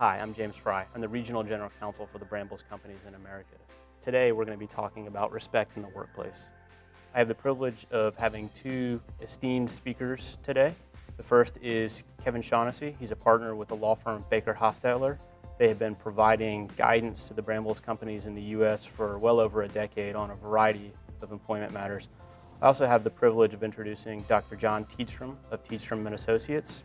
Hi, I'm James Fry. I'm the Regional General Counsel for the Brambles companies in America. Today we're going to be talking about respect in the workplace. I have the privilege of having two esteemed speakers today. The first is Kevin Shaughnessy. He's a partner with the law firm Baker Hostetler. They have been providing guidance to the Brambles companies in the U.S. for well over a decade on a variety of employment matters. I also have the privilege of introducing Dr. John Teedstrom of Teedstrom & Associates.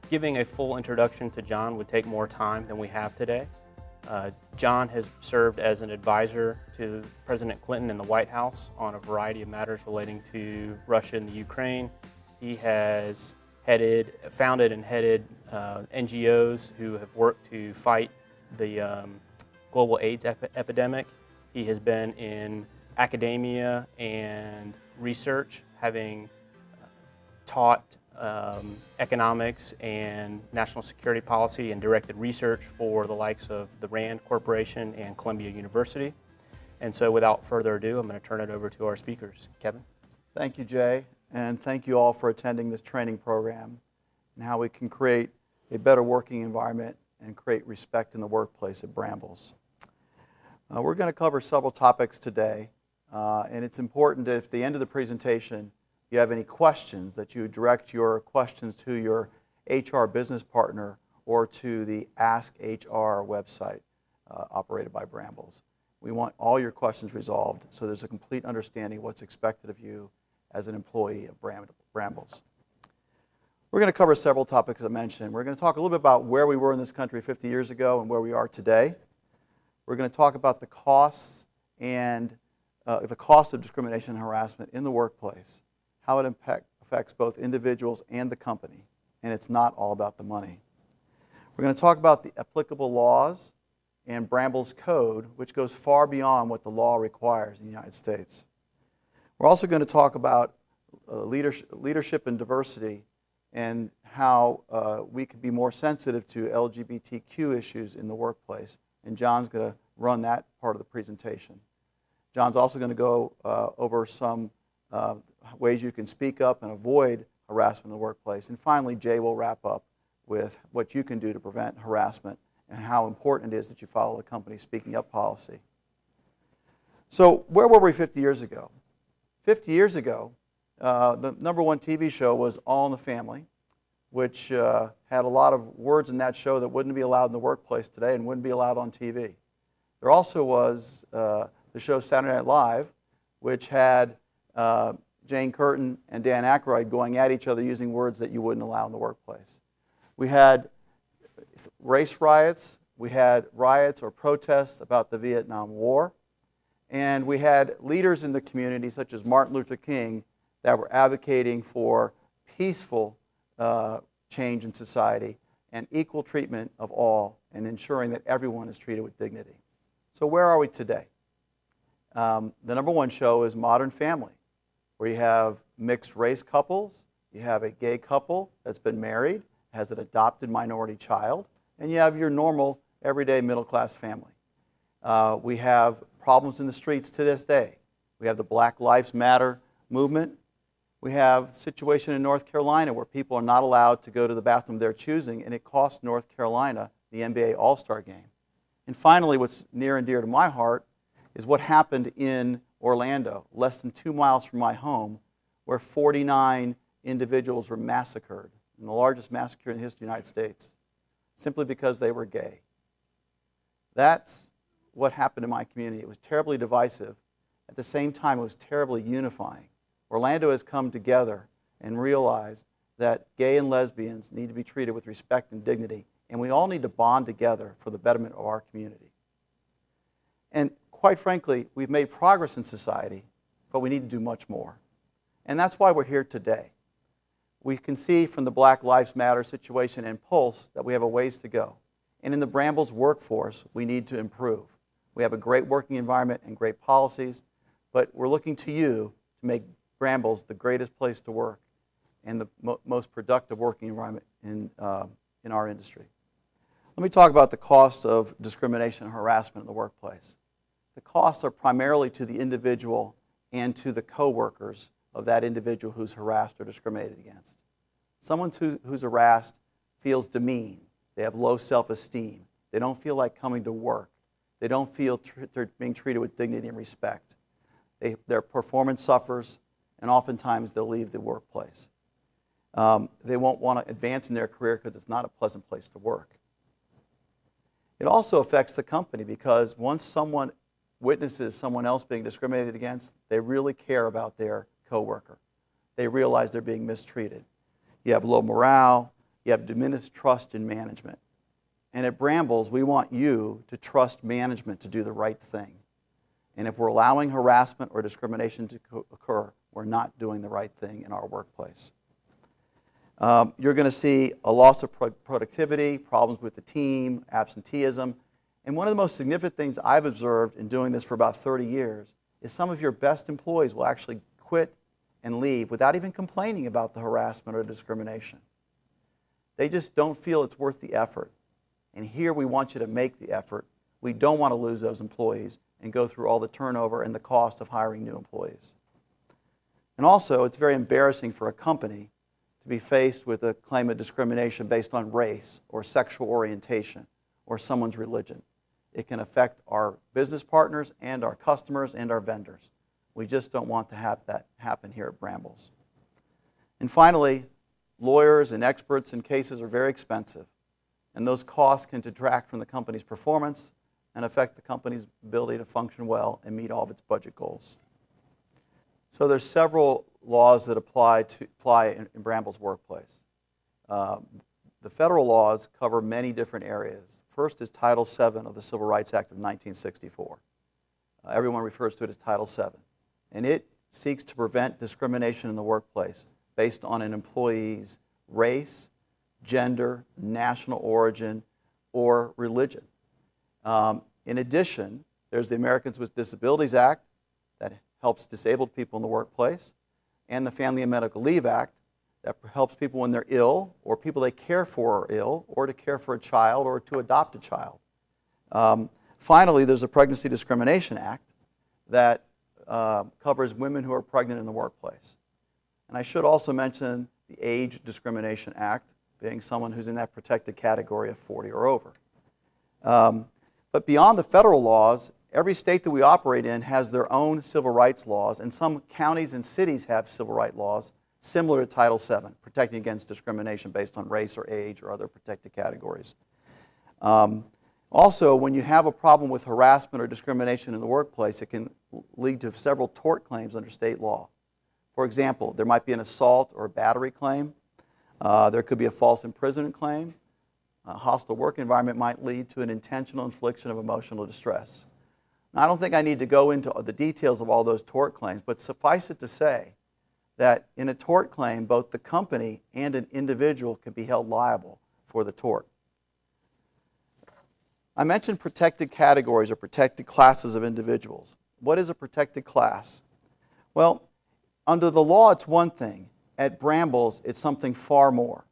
Giving a full introduction to John would take more time than we have today. John has served as an advisor to President Clinton in the White House on a variety of matters relating to Russia and the Ukraine. He has founded and headed NGOs who have worked to fight the global AIDS epidemic. He has been in academia and research, having taught economics and national security policy and directed research for the likes of the RAND Corporation and Columbia University. And so without further ado, I'm going to turn it over to our speakers. Kevin? Thank you, Jay, and thank you all for attending this training program and how we can create a better working environment and create respect in the workplace at Brambles. We're going to cover several topics today, and it's important that at the end of the presentation if you have any questions, that you direct your questions to your HR business partner or to the Ask HR website operated by Brambles. We want all your questions resolved so there's a complete understanding of what's expected of you as an employee of Brambles. We're going to cover several topics, as I mentioned. We're going to talk a little bit about where we were in this country 50 years ago and where we are today. We're going to talk about the costs and the cost of discrimination and harassment in the workplace, how it affects both individuals and the company, and it's not all about the money. We're going to talk about the applicable laws and Brambles Code, which goes far beyond what the law requires in the United States. We're also going to talk about leadership and diversity and how we can be more sensitive to LGBTQ issues in the workplace, and John's going to run that part of the presentation. John's also going to go over some ways you can speak up and avoid harassment in the workplace. And finally, Jay will wrap up with what you can do to prevent harassment and how important it is that you follow the company's speaking up policy. So where were we 50 years ago? 50 years ago, the #1 TV show was All in the Family, which had a lot of words in that show that wouldn't be allowed in the workplace today and wouldn't be allowed on TV. There also was the show Saturday Night Live, which had Jane Curtin and Dan Aykroyd going at each other using words that you wouldn't allow in the workplace. We had race riots, we had riots or protests about the Vietnam War, and we had leaders in the community such as Martin Luther King that were advocating for peaceful change in society and equal treatment of all and ensuring that everyone is treated with dignity. So where are we today? The #1 show is Modern Family, where you have mixed race couples, you have a gay couple that's been married, has an adopted minority child, and you have your normal, everyday middle-class family. We have problems in the streets to this day. We have the Black Lives Matter movement. We have a situation in North Carolina where people are not allowed to go to the bathroom of their choosing, and it costs North Carolina the NBA All-Star game. And finally, what's near and dear to my heart is what happened in Orlando, less than 2 miles from my home, where 49 individuals were massacred, in the largest massacre in the history of the United States, simply because they were gay. That's what happened in my community. It was terribly divisive. At the same time, it was terribly unifying. Orlando has come together and realized that gay and lesbians need to be treated with respect and dignity, and we all need to bond together for the betterment of our community. And quite frankly, we've made progress in society, but we need to do much more. And that's why we're here today. We can see from the Black Lives Matter situation and Pulse that we have a ways to go. And in the Brambles workforce, we need to improve. We have a great working environment and great policies, but we're looking to you to make Brambles the greatest place to work and the most productive working environment in our industry. Let me talk about the cost of discrimination and harassment in the workplace. The costs are primarily to the individual and to the coworkers of that individual who's harassed or discriminated against. Someone who's harassed feels demeaned, They have low self-esteem. They don't feel like coming to work. They don't feel they're being treated with dignity and respect. Their performance suffers, and oftentimes they'll leave the workplace. They won't want to advance in their career because it's not a pleasant place to work. It also affects the company because once someone witnesses someone else being discriminated against, they really care about their coworker. They realize they're being mistreated. You have low morale. You have diminished trust in management. And at Brambles, we want you to trust management to do the right thing. And if we're allowing harassment or discrimination to occur, we're not doing the right thing in our workplace. You're going to see a loss of productivity, problems with the team, absenteeism. And one of the most significant things I've observed in doing this for about 30 years is some of your best employees will actually quit and leave without even complaining about the harassment or discrimination. They just don't feel it's worth the effort. And here we want you to make the effort. We don't want to lose those employees and go through all the turnover and the cost of hiring new employees. And also, it's very embarrassing for a company to be faced with a claim of discrimination based on race or sexual orientation or someone's religion. It can affect our business partners and our customers and our vendors. We just don't want to have that happen here at Brambles. And finally, lawyers and experts in cases are very expensive, and those costs can detract from the company's performance and affect the company's ability to function well and meet all of its budget goals. So there's several laws that apply in Brambles' workplace. The federal laws cover many different areas. First is Title VII of the Civil Rights Act of 1964. Everyone refers to it as Title VII. And it seeks to prevent discrimination in the workplace based on an employee's race, gender, national origin, or religion. In addition, there's the Americans with Disabilities Act that helps disabled people in the workplace, and the Family and Medical Leave Act that helps people when they're ill or people they care for are ill, or to care for a child or to adopt a child. Finally, there's a Pregnancy Discrimination Act that covers women who are pregnant in the workplace. And I should also mention the Age Discrimination Act, being someone who's in that protected category of 40 or over. But beyond the federal laws, every state that we operate in has their own civil rights laws, and some counties and cities have civil rights laws similar to Title VII, protecting against discrimination based on race or age or other protected categories. Also, when you have a problem with harassment or discrimination in the workplace, it can lead to several tort claims under state law. For example, there might be an assault or a battery claim. There could be a false imprisonment claim. A hostile work environment might lead to an intentional infliction of emotional distress. Now, I don't think I need to go into the details of all those tort claims, but suffice it to say that in a tort claim, both the company and an individual can be held liable for the tort. I mentioned protected categories or protected classes of individuals. What is a protected class? Well, under the law, it's one thing. At Brambles, it's something far more.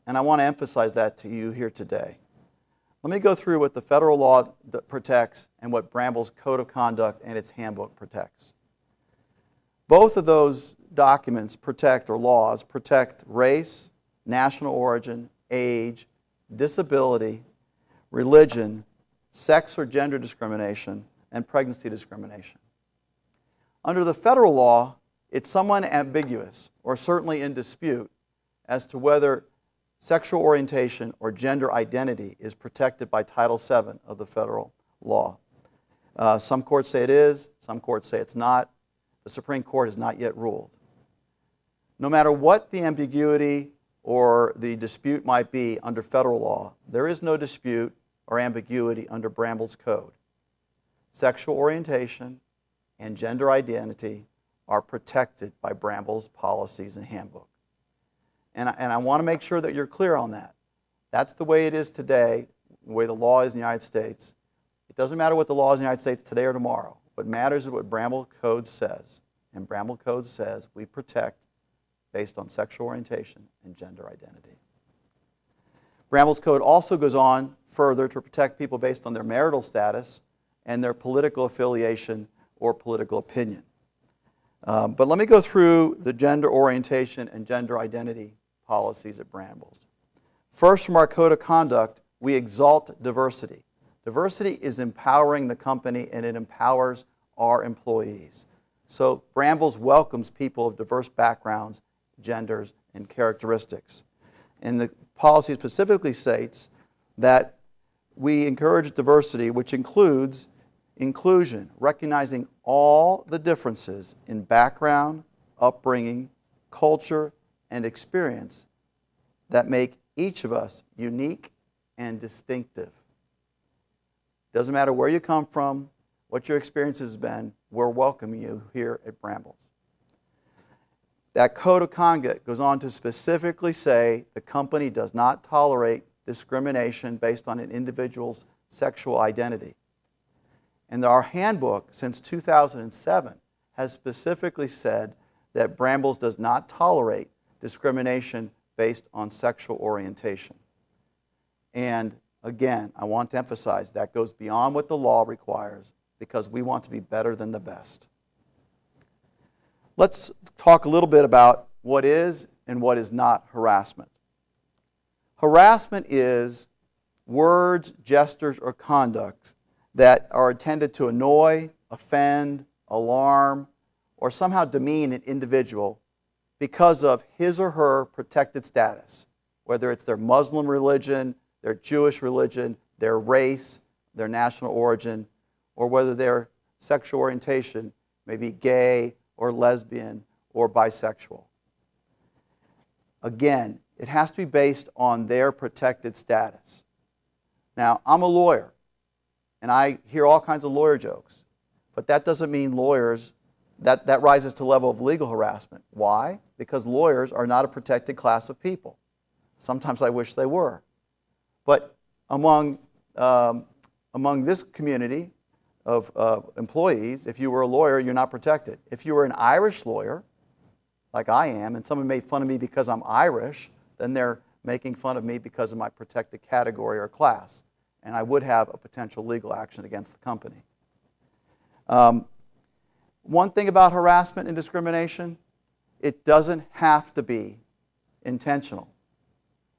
And I want to emphasize that to you here today. Let me go through what the federal law protects and what Brambles' Code of Conduct and its handbook protects. Both of those documents protect, or laws, protect race, national origin, age, disability, religion, sex or gender discrimination, and pregnancy discrimination. Under the federal law, it's somewhat ambiguous, or certainly in dispute, as to whether sexual orientation or gender identity is protected by Title VII of the federal law. Some courts say it is, some courts say it's not. The Supreme Court has not yet ruled. No matter what the ambiguity or the dispute might be under federal law, there is no dispute or ambiguity under Brambles' Code. Sexual orientation and gender identity are protected by Brambles' policies and handbook. And I want to make sure that you're clear on that. That's the way it is today, the way the law is in the United States. It doesn't matter what the law is in the United States today or tomorrow. What matters is what Brambles' Code says. And Brambles' Code says we protect based on sexual orientation and gender identity. Brambles' Code also goes on further to protect people based on their marital status and their political affiliation or political opinion. But let me go through the gender orientation and gender identity policies at Brambles. First, from our code of conduct, we exalt diversity. Diversity is empowering the company, and it empowers our employees. So Brambles welcomes people of diverse backgrounds, genders, and characteristics. And the policy specifically states that we encourage diversity, which includes inclusion, recognizing all the differences in background, upbringing, culture, and experience that make each of us unique and distinctive. Doesn't matter where you come from, what your experience has been, we're welcoming you here at Brambles. That code of conduct goes on to specifically say the company does not tolerate discrimination based on an individual's sexual identity. And our handbook, since 2007, has specifically said that Brambles does not tolerate discrimination based on sexual orientation. And again, I want to emphasize that goes beyond what the law requires because we want to be better than the best. Let's talk a little bit about what is and what is not harassment. Harassment is words, gestures, or conducts that are intended to annoy, offend, alarm, or somehow demean an individual because of his or her protected status, whether it's their Muslim religion, their Jewish religion, their race, their national origin, or whether their sexual orientation may be gay or lesbian or bisexual. Again, it has to be based on their protected status. Now, I'm a lawyer, and I hear all kinds of lawyer jokes, but that doesn't mean lawyers, that rises to the level of legal harassment. Why? Because lawyers are not a protected class of people. Sometimes I wish they were. But among this community of employees, if you were a lawyer, you're not protected. If you were an Irish lawyer, like I am, and someone made fun of me because I'm Irish, then they're making fun of me because of my protected category or class. And I would have a potential legal action against the company. One thing about harassment and discrimination, it doesn't have to be intentional.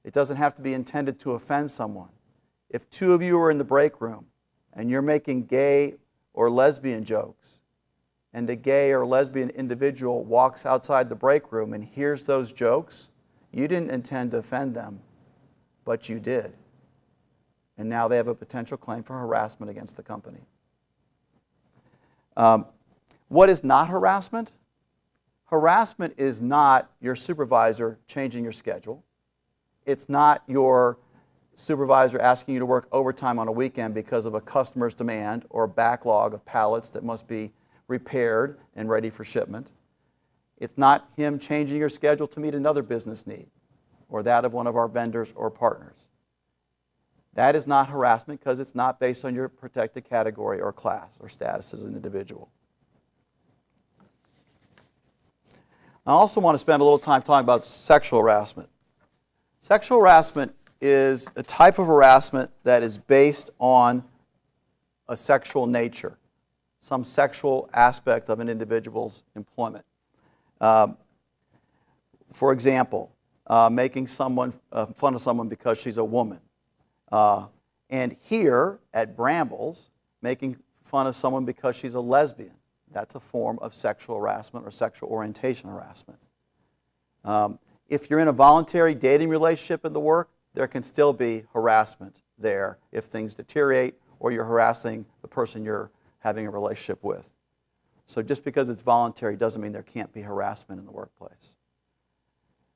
It doesn't have to be intended to offend someone. If two of you are in the break room and you're making gay or lesbian jokes, and a gay or lesbian individual walks outside the break room and hears those jokes, you didn't intend to offend them, but you did. And now they have a potential claim for harassment against the company. What is not harassment? Harassment is not your supervisor changing your schedule. It's not your supervisor asking you to work overtime on a weekend because of a customer's demand or a backlog of pallets that must be repaired and ready for shipment. It's not him changing your schedule to meet another business need or that of one of our vendors or partners. That is not harassment because it's not based on your protected category or class or status as an individual. I also want to spend a little time talking about sexual harassment. Sexual harassment is a type of harassment that is based on a sexual nature, some sexual aspect of an individual's employment. For example, making fun of someone because she's a woman. And here at Brambles, making fun of someone because she's a lesbian. That's a form of sexual harassment or sexual orientation harassment. If you're in a voluntary dating relationship in the work, there can still be harassment there if things deteriorate or you're harassing the person you're having a relationship with. So just because it's voluntary doesn't mean there can't be harassment in the workplace.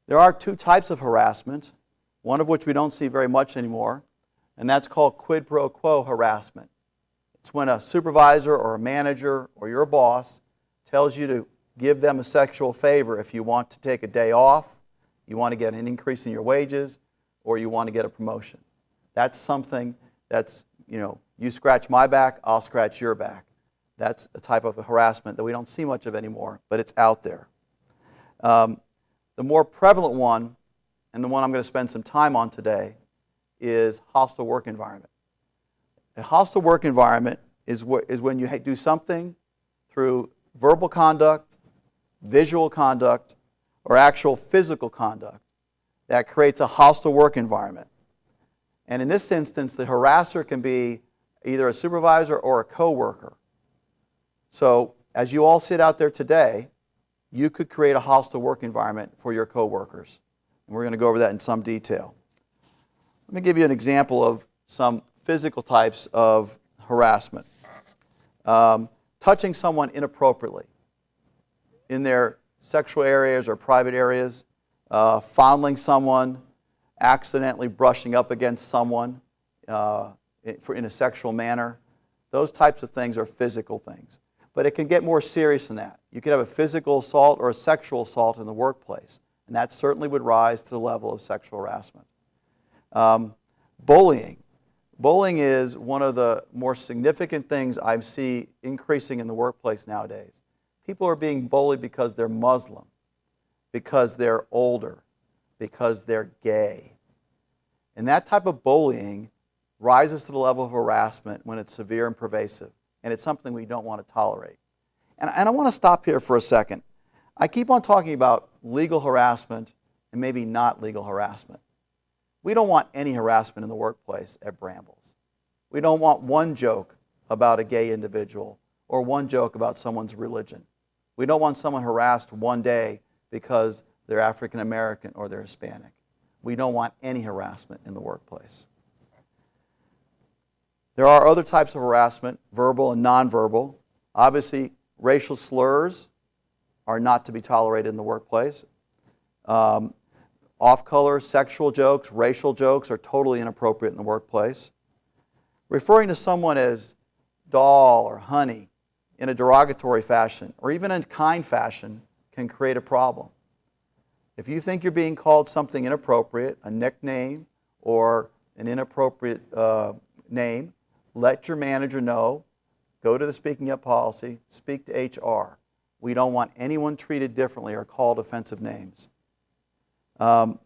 There are two types of harassment, one of which we don't see very much anymore, and that's called quid pro quo harassment. It's when a supervisor or a manager or your boss tells you to give them a sexual favor if you want to take a day off, you want to get an increase in your wages, or you want to get a promotion. That's something that's, you scratch my back, I'll scratch your back. That's a type of harassment that we don't see much of anymore, but it's out there. The more prevalent one, and the one I'm going to spend some time on today, is hostile work environment. A hostile work environment is when you do something through verbal conduct, visual conduct, or actual physical conduct that creates a hostile work environment. And in this instance, the harasser can be either a supervisor or a coworker. So as you all sit out there today, you could create a hostile work environment for your coworkers. And we're going to go over that in some detail. Let me give you an example of some physical types of harassment. Touching someone inappropriately in their sexual areas or private areas, fondling someone, accidentally brushing up against someone in a sexual manner. Those types of things are physical things. But it can get more serious than that. You could have a physical assault or a sexual assault in the workplace, and that certainly would rise to the level of sexual harassment. Bullying. Bullying is one of the more significant things I see increasing in the workplace nowadays. People are being bullied because they're Muslim, because they're older, because they're gay. And that type of bullying rises to the level of harassment when it's severe and pervasive, and it's something we don't want to tolerate. And I want to stop here for a second. I keep on talking about legal harassment and maybe not legal harassment. We don't want any harassment in the workplace at Brambles. We don't want one joke about a gay individual or one joke about someone's religion. We don't want someone harassed one day because they're African American or they're Hispanic. We don't want any harassment in the workplace. There are other types of harassment, verbal and nonverbal. Obviously, racial slurs are not to be tolerated in the workplace. Off-color sexual jokes, racial jokes are totally inappropriate in the workplace. Referring to someone as doll or honey in a derogatory fashion or even in a kind fashion can create a problem. If you think you're being called something inappropriate, a nickname or an inappropriate name, let your manager know. Go to the speaking up policy, speak to HR. We don't want anyone treated differently or called offensive names. Nor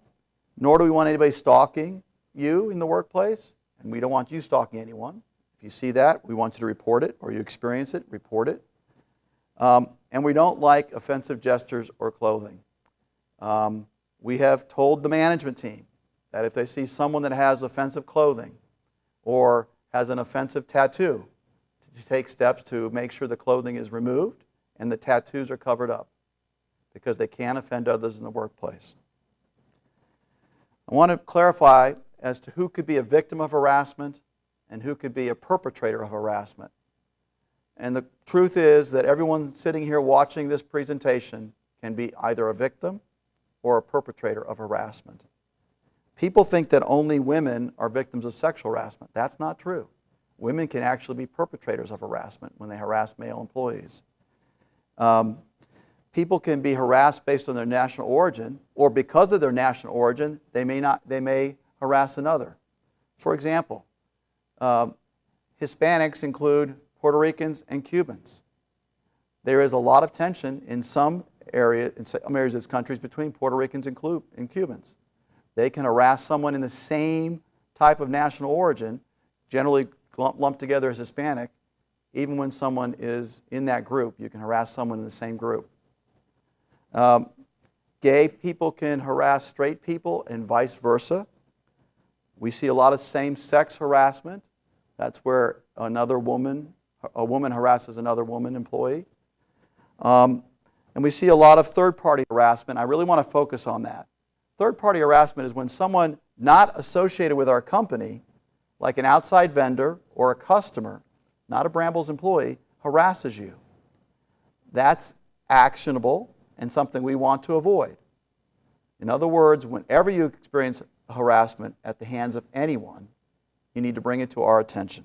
do we want anybody stalking you in the workplace, and we don't want you stalking anyone. If you see that, we want you to report it, or you experience it, report it. And we don't like offensive gestures or clothing. We have told the management team that if they see someone that has offensive clothing or has an offensive tattoo, to take steps to make sure the clothing is removed and the tattoos are covered up because they can offend others in the workplace. I want to clarify as to who could be a victim of harassment and who could be a perpetrator of harassment. And the truth is that everyone sitting here watching this presentation can be either a victim or a perpetrator of harassment. People think that only women are victims of sexual harassment. That's not true. Women can actually be perpetrators of harassment when they harass male employees. People can be harassed based on their national origin, or because of their national origin, they may harass another. For example, Hispanics include Puerto Ricans and Cubans. There is a lot of tension in some areas of this country between Puerto Ricans and Cubans. They can harass someone in the same type of national origin, generally lumped together as Hispanic. Even when someone is in that group, you can harass someone in the same group. Gay people can harass straight people and vice versa. We see a lot of same-sex harassment. That's where a woman harasses another woman employee. And we see a lot of third-party harassment. I really want to focus on that. Third-party harassment is when someone not associated with our company, like an outside vendor or a customer, not a Brambles employee, harasses you. That's actionable and something we want to avoid. In other words, whenever you experience harassment at the hands of anyone, you need to bring it to our attention.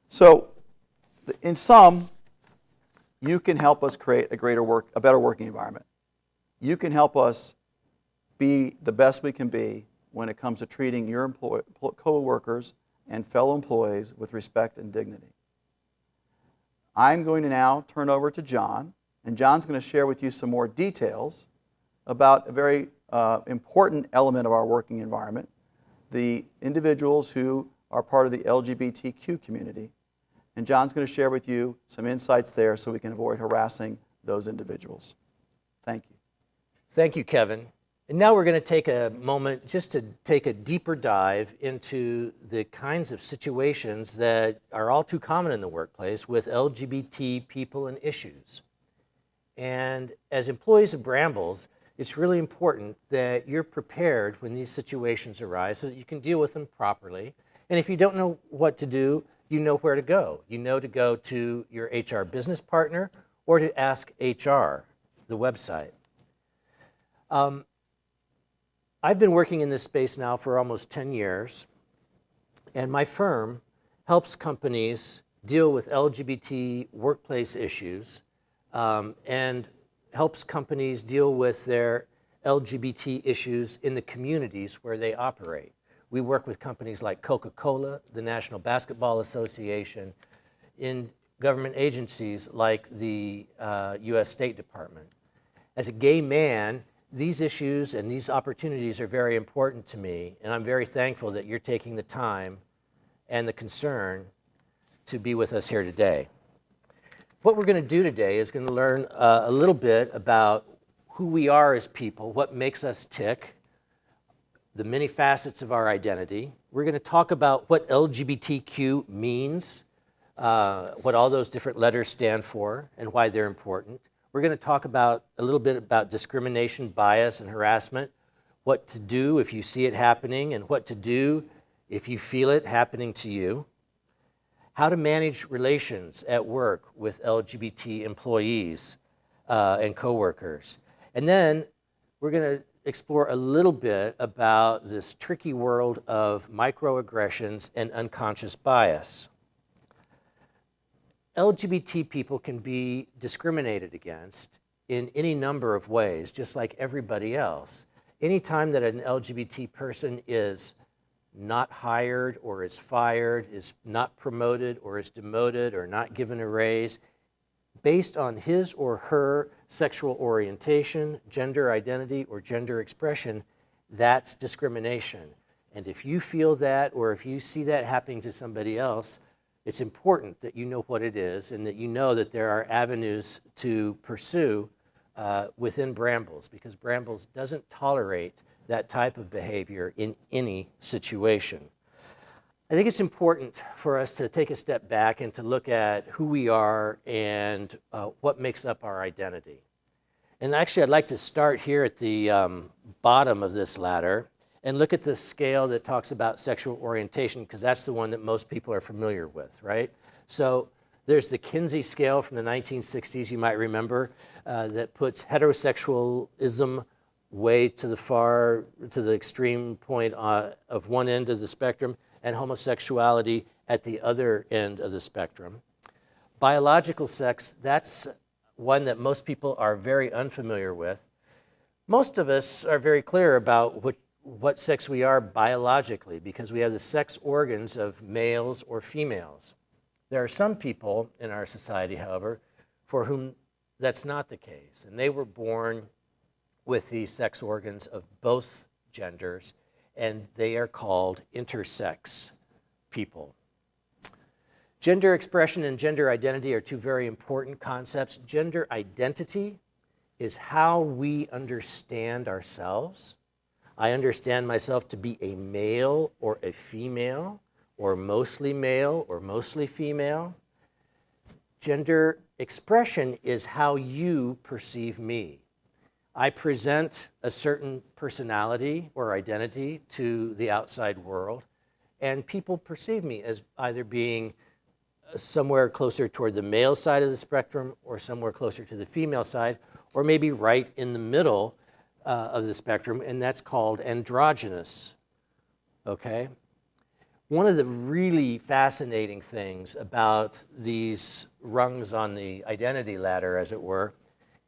So, in sum, you can help us create a better working environment. You can help us be the best we can be when it comes to treating your co-workers and fellow employees with respect and dignity. I'm going to now turn over to John, and John's going to share with you some more details about a very important element of our working environment, the individuals who are part of the LGBTQ community. And John's going to share with you some insights there so we can avoid harassing those individuals. Thank you. Thank you, Kevin. And now we're going to take a moment just to take a deeper dive into the kinds of situations that are all too common in the workplace with LGBT people and issues. And as employees of Brambles, it's really important that you're prepared when these situations arise so that you can deal with them properly. And if you don't know what to do, you know where to go. You know to go to your HR business partner or to ask HR, the website. I've been working in this space now for almost 10 years, and my firm helps companies deal with LGBT workplace issues and helps companies deal with their LGBT issues in the communities where they operate. We work with companies like Coca-Cola, the National Basketball Association, in government agencies like the US State Department. As a gay man, these issues and these opportunities are very important to me, and I'm very thankful that you're taking the time and the concern to be with us here today. What we're going to do today is going to learn a little bit about who we are as people, what makes us tick, the many facets of our identity. We're going to talk about what LGBTQ means, what all those different letters stand for, and why they're important. We're going to talk about a little bit about discrimination, bias, and harassment, what to do if you see it happening, and what to do if you feel it happening to you, how to manage relations at work with LGBT employees and coworkers. And then we're going to explore a little bit about this tricky world of microaggressions and unconscious bias. LGBT people can be discriminated against in any number of ways, just like everybody else. Anytime that an LGBT person is not hired or is fired, is not promoted or is demoted or not given a raise, based on his or her sexual orientation, gender identity, or gender expression, that's discrimination. And if you feel that, or if you see that happening to somebody else, it's important that you know what it is and that you know that there are avenues to pursue within Brambles, because Brambles doesn't tolerate that type of behavior in any situation. I think it's important for us to take a step back and to look at who we are and what makes up our identity. And actually, I'd like to start here at the bottom of this ladder and look at the scale that talks about sexual orientation, because that's the one that most people are familiar with, right? So there's the Kinsey scale from the 1960s, you might remember, that puts heterosexualism way to the extreme point of one end of the spectrum, and homosexuality at the other end of the spectrum. Biological sex, that's one that most people are very unfamiliar with. Most of us are very clear about what sex we are biologically, because we have the sex organs of males or females. There are some people in our society, however, for whom that's not the case, and they were born with the sex organs of both genders, and they are called intersex people. Gender expression and gender identity are two very important concepts. Gender identity is how we understand ourselves. I understand myself to be a male or a female, or mostly male or mostly female. Gender expression is how you perceive me. I present a certain personality or identity to the outside world, and people perceive me as either being somewhere closer toward the male side of the spectrum or somewhere closer to the female side, or maybe right in the middle of the spectrum, and that's called androgynous, okay? One of the really fascinating things about these rungs on the identity ladder, as it were,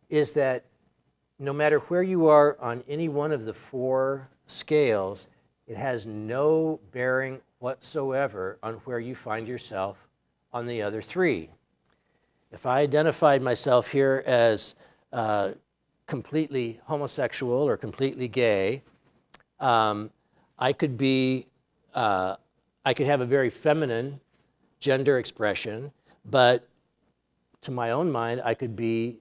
is that no matter where you are on any one of the four scales, it has no bearing whatsoever on where you find yourself on the other three. If I identified myself here as completely homosexual or completely gay, I could have a very feminine gender expression, but to my own mind, I could be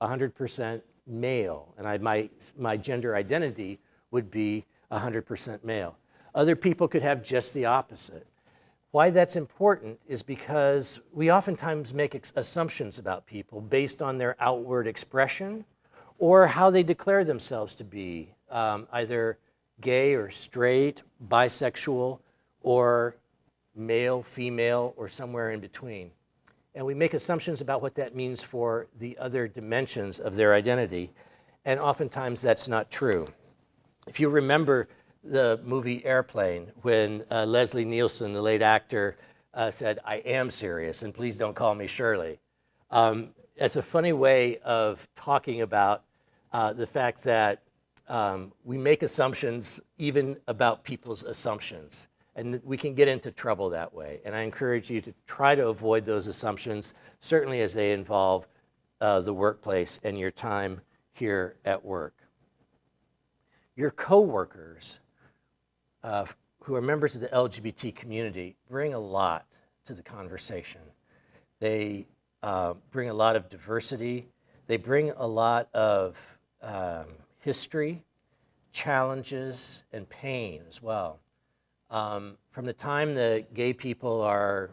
100% male, and my gender identity would be 100% male. Other people could have just the opposite. Why that's important is because we oftentimes make assumptions about people based on their outward expression or how they declare themselves to be, either gay or straight, bisexual, or male, female, or somewhere in between. And we make assumptions about what that means for the other dimensions of their identity, and oftentimes that's not true. If you remember the movie Airplane, when Leslie Nielsen, the late actor, said, "I am serious, and please don't call me Shirley." It's a funny way of talking about the fact that we make assumptions even about people's assumptions, and we can get into trouble that way. And I encourage you to try to avoid those assumptions, certainly as they involve the workplace and your time here at work. Your coworkers who are members of the LGBT community bring a lot to the conversation. They bring a lot of diversity. They bring a lot of history, challenges, and pain as well. From the time that gay people are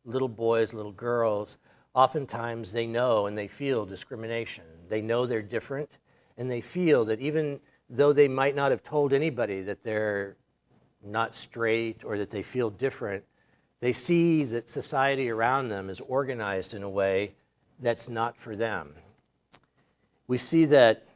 little boys, little girls, oftentimes they know and they feel discrimination. They know they're different, and they feel that even though they might not have told anybody that they're not straight or that they feel different, they see that society around them is organized in a way that's not for them. We see that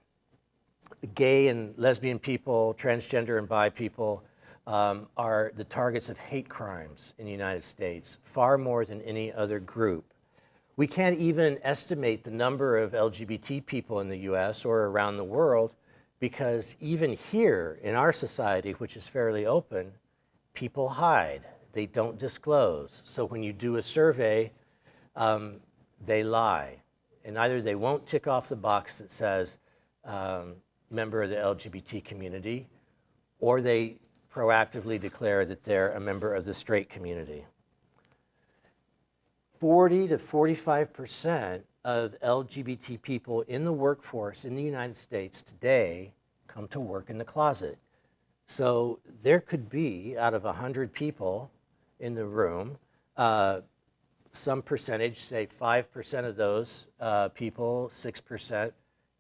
gay and lesbian people, transgender and bi people are the targets of hate crimes in the United States, far more than any other group. We can't even estimate the number of LGBT people in the US or around the world, because even here in our society, which is fairly open, people hide. They don't disclose. So when you do a survey, they lie. And either they won't tick off the box that says member of the LGBT community, or they proactively declare that they're a member of the straight community. 40 to 45% of LGBT people in the workforce in the United States today come to work in the closet. So there could be, out of 100 people in the room, some percentage, say 5% of those people, 6%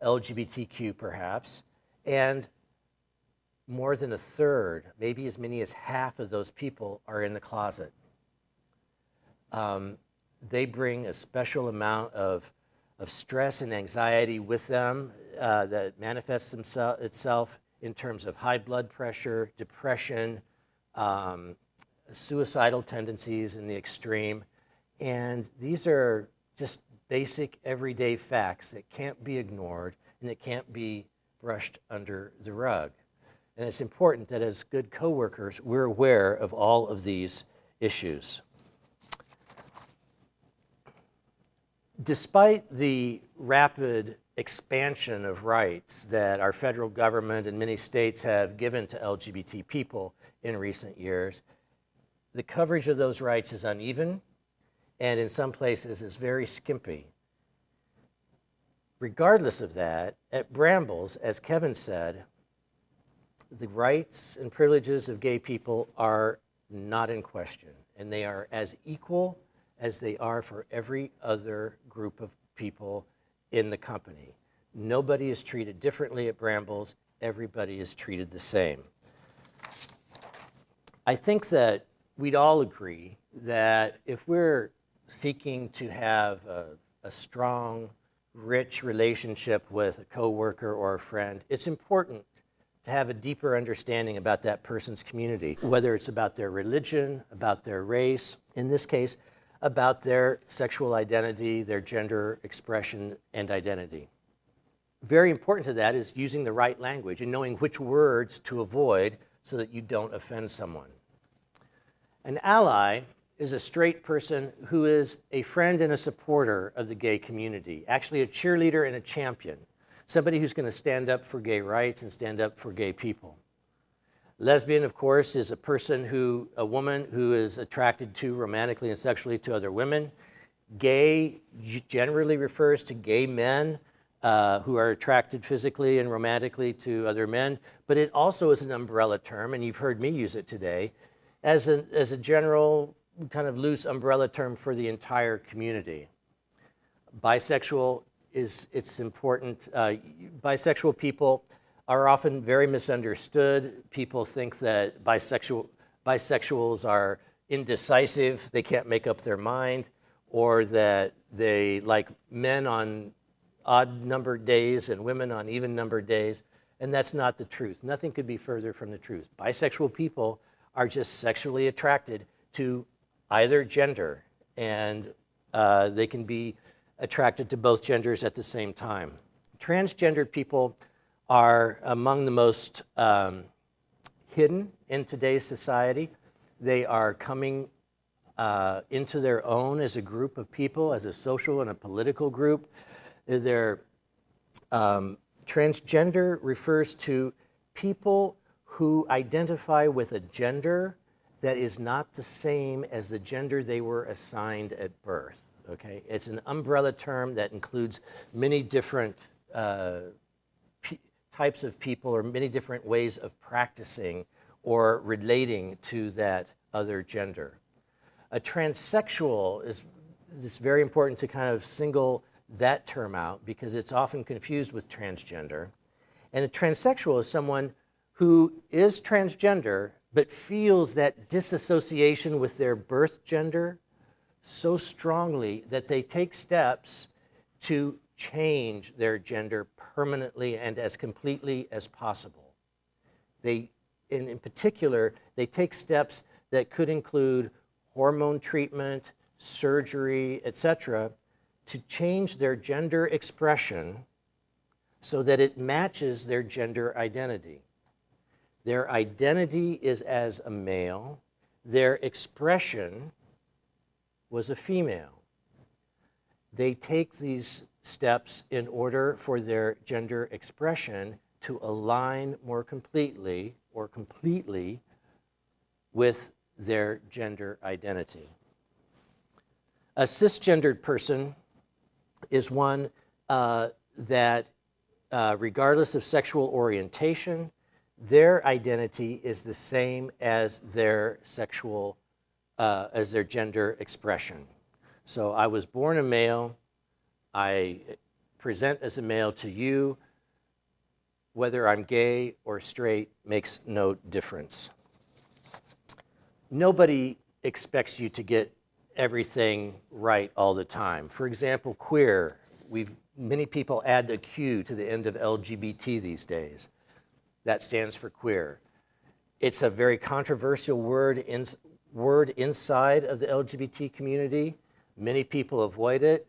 LGBTQ perhaps, and more than a third, maybe as many as half of those people are in the closet. They bring a special amount of stress and anxiety with them that manifests itself in terms of high blood pressure, depression, suicidal tendencies in the extreme. And these are just basic everyday facts that can't be ignored and that can't be brushed under the rug. And it's important that as good coworkers, we're aware of all of these issues. Despite the rapid expansion of rights that our federal government and many states have given to LGBT people in recent years, the coverage of those rights is uneven and in some places is very skimpy. Regardless of that, at Brambles, as Kevin said, the rights and privileges of gay people are not in question, and they are as equal as they are for every other group of people in the company. Nobody is treated differently at Brambles. Everybody is treated the same. I think that we'd all agree that if we're seeking to have a strong, rich relationship with a coworker or a friend, it's important to have a deeper understanding about that person's community, whether it's about their religion, about their race, in this case, about their sexual identity, their gender expression and identity. Very important to that is using the right language and knowing which words to avoid so that you don't offend someone. An ally is a straight person who is a friend and a supporter of the gay community, actually a cheerleader and a champion, somebody who's going to stand up for gay rights and stand up for gay people. Lesbian, of course, is a woman who is attracted to romantically and sexually to other women. Gay generally refers to gay men who are attracted physically and romantically to other men, but it also is an umbrella term, and you've heard me use it today, as a general kind of loose umbrella term for the entire community. Bisexual it's important. Bisexual people are often very misunderstood. People think that bisexuals are indecisive, they can't make up their mind, or that they like men on odd-numbered days and women on even-numbered days, and that's not the truth. Nothing could be further from the truth. Bisexual people are just sexually attracted to either gender, and they can be attracted to both genders at the same time. Transgendered people are among the most hidden in today's society. They are coming into their own as a group of people, as a social and a political group. Transgender refers to people who identify with a gender that is not the same as the gender they were assigned at birth. Okay, it's an umbrella term that includes many different types of people or many different ways of practicing or relating to that other gender. A transsexual is very important to kind of single that term out because it's often confused with transgender. And a transsexual is someone who is transgender but feels that disassociation with their birth gender so strongly that they take steps to change their gender permanently and as completely as possible. In particular, they take steps that could include hormone treatment, surgery, etc., to change their gender expression so that it matches their gender identity. Their identity is as a male, their expression was a female. They take these steps in order for their gender expression to align more completely or completely with their gender identity. A cisgendered person is one that, regardless of sexual orientation, their identity is the same as their gender expression. So I was born a male, I present as a male to you, whether I'm gay or straight makes no difference. Nobody expects you to get everything right all the time. For example, queer, many people add a Q to the end of LGBT these days. That stands for queer. It's a very controversial word inside of the LGBT community. Many people avoid it.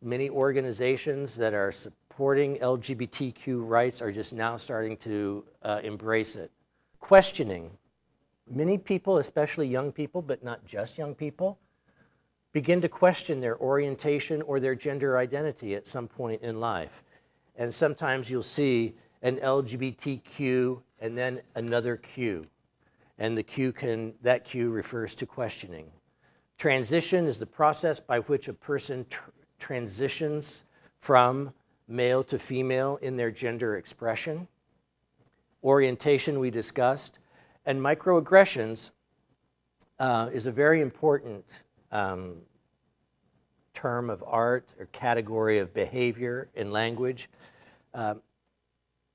Many organizations that are supporting LGBTQ rights are just now starting to embrace it. Questioning. Many people, especially young people, but not just young people, begin to question their orientation or their gender identity at some point in life. And sometimes you'll see an LGBTQ and then another Q. And that Q refers to questioning. Transition is the process by which a person transitions from male to female in their gender expression. Orientation we discussed. And microaggressions is a very important term of art or category of behavior in language. And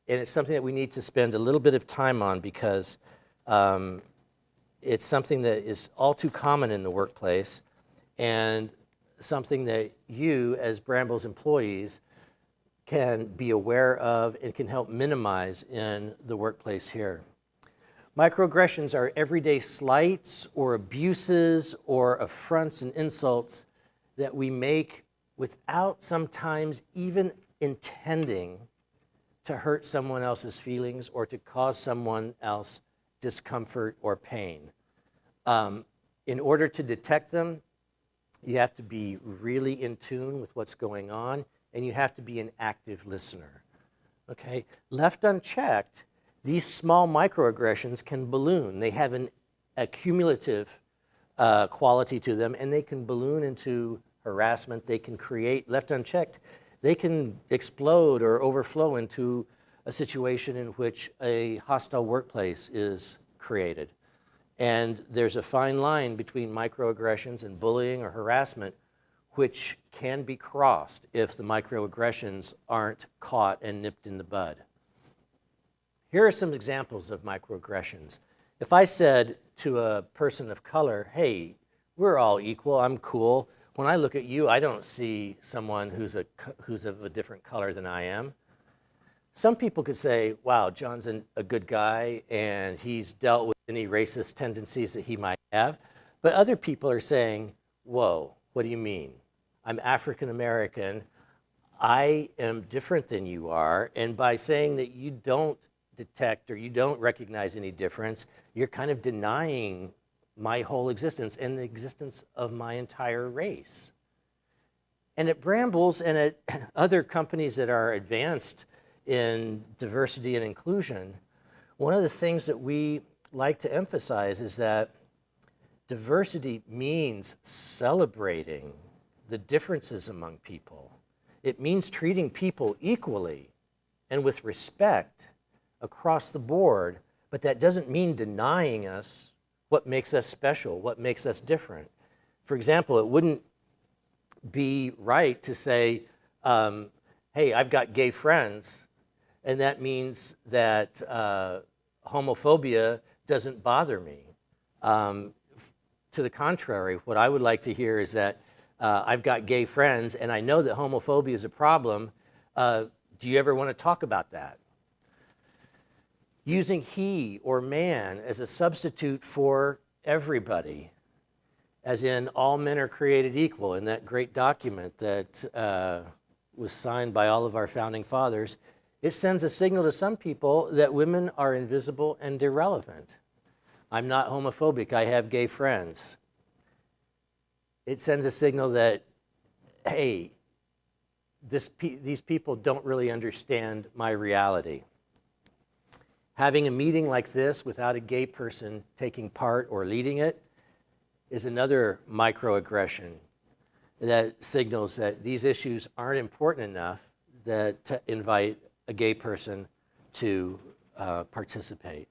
it's something that we need to spend a little bit of time on because it's something that is all too common in the workplace and something that you, as Brambles employees, can be aware of and can help minimize in the workplace here. Microaggressions are everyday slights or abuses or affronts and insults that we make without sometimes even intending to hurt someone else's feelings or to cause someone else discomfort or pain. In order to detect them, you have to be really in tune with what's going on, and you have to be an active listener. Okay? Left unchecked, these small microaggressions can balloon. They have a cumulative quality to them, and they can balloon into harassment. They can create, left unchecked, they can explode or overflow into a situation in which a hostile workplace is created. And there's a fine line between microaggressions and bullying or harassment, which can be crossed if the microaggressions aren't caught and nipped in the bud. Here are some examples of microaggressions. If I said to a person of color, hey, we're all equal, I'm cool. When I look at you, I don't see someone who's of a different color than I am. Some people could say, wow, John's a good guy and he's dealt with any racist tendencies that he might have. But other people are saying, whoa, what do you mean? I'm African American, I am different than you are, and by saying that you don't detect or you don't recognize any difference, you're kind of denying my whole existence and the existence of my entire race. And at Brambles and at other companies that are advanced in diversity and inclusion, one of the things that we like to emphasize is that diversity means celebrating the differences among people. It means treating people equally and with respect across the board, but that doesn't mean denying us what makes us special, what makes us different. For example, it wouldn't be right to say, hey, I've got gay friends, and that means that homophobia doesn't bother me. To the contrary, what I would like to hear is that I've got gay friends, and I know that homophobia is a problem. Do you ever want to talk about that? Using he or man as a substitute for everybody, as in all men are created equal in that great document that was signed by all of our founding fathers, it sends a signal to some people that women are invisible and irrelevant. I'm not homophobic, I have gay friends. It sends a signal that, hey, these people don't really understand my reality. Having a meeting like this without a gay person taking part or leading it is another microaggression that signals that these issues aren't important enough to invite a gay person to participate.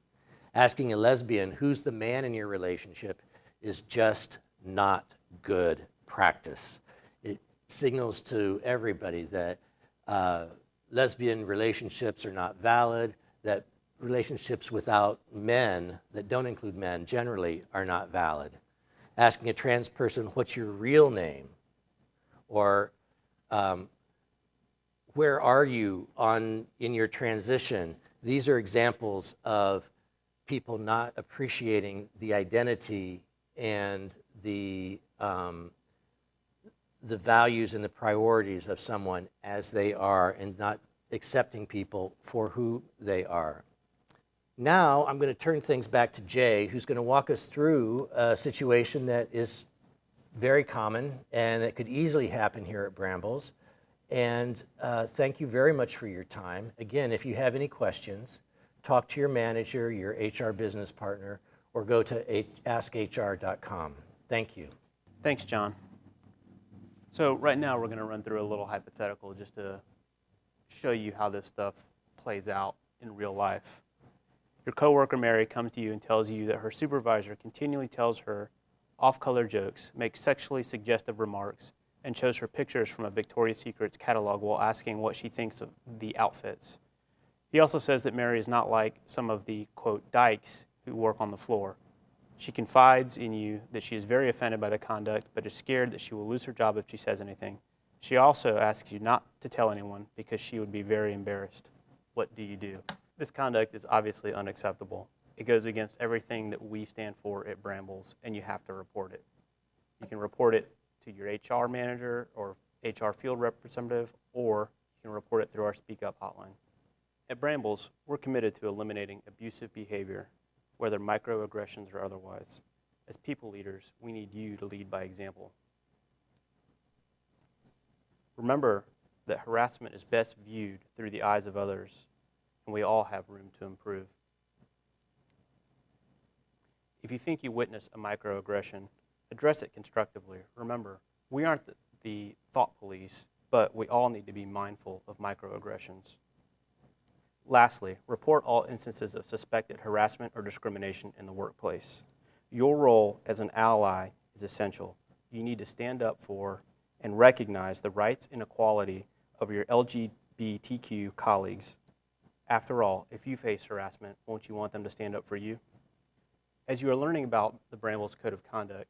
Asking a lesbian, who's the man in your relationship, is just not good practice. It signals to everybody that lesbian relationships are not valid, that relationships without men, that don't include men, generally are not valid. Asking a trans person, what's your real name? Or where are you in your transition? These are examples of people not appreciating the identity and the values and the priorities of someone as they are and not accepting people for who they are. Now I'm going to turn things back to Jay, who's going to walk us through a situation that is very common and that could easily happen here at Brambles. And thank you very much for your time. Again, if you have any questions, talk to your manager, your HR business partner, or go to askhr.com. Thank you. Thanks, John. So right now we're going to run through a little hypothetical just to show you how this stuff plays out in real life. Your coworker Mary comes to you and tells you that her supervisor continually tells her off-color jokes, makes sexually suggestive remarks, and shows her pictures from a Victoria's Secret's catalog while asking what she thinks of the outfits. He also says that Mary is not like some of the, quote, dykes who work on the floor. She confides in you that she is very offended by the conduct, but is scared that she will lose her job if she says anything. She also asks you not to tell anyone because she would be very embarrassed. What do you do? This conduct is obviously unacceptable. It goes against everything that we stand for at Brambles, and you have to report it. You can report it to your HR manager or HR field representative, or you can report it through our Speak Up hotline. At Brambles, we're committed to eliminating abusive behavior, whether microaggressions or otherwise. As people leaders, we need you to lead by example. Remember that harassment is best viewed through the eyes of others, and we all have room to improve. If you think you witness a microaggression, address it constructively. Remember, we aren't the thought police. but we all need to be mindful of microaggressions. Lastly, report all instances of suspected harassment or discrimination in the workplace. Your role as an ally is essential. You need to stand up for and recognize the rights and equality of your LGBTQ colleagues. After all, if you face harassment, won't you want them to stand up for you? As you are learning about the Brambles Code of Conduct,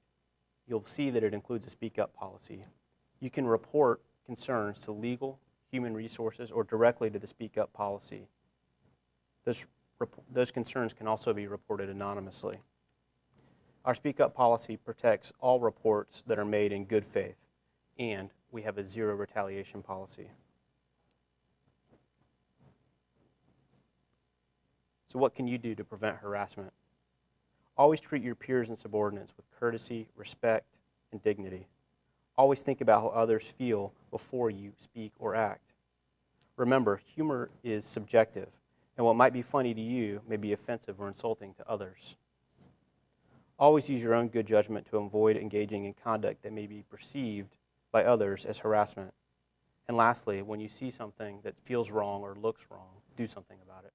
you'll see that it includes a speak up policy. You can report concerns to legal, human resources, or directly to the speak up policy. Those concerns can also be reported anonymously. Our speak up policy protects all reports that are made in good faith, and we have a zero retaliation policy. So what can you do to prevent harassment? Always treat your peers and subordinates with courtesy, respect, and dignity. Always think about how others feel before you speak or act. Remember, humor is subjective, and what might be funny to you may be offensive or insulting to others. Always use your own good judgment to avoid engaging in conduct that may be perceived by others as harassment. And lastly, when you see something that feels wrong or looks wrong, do something about it.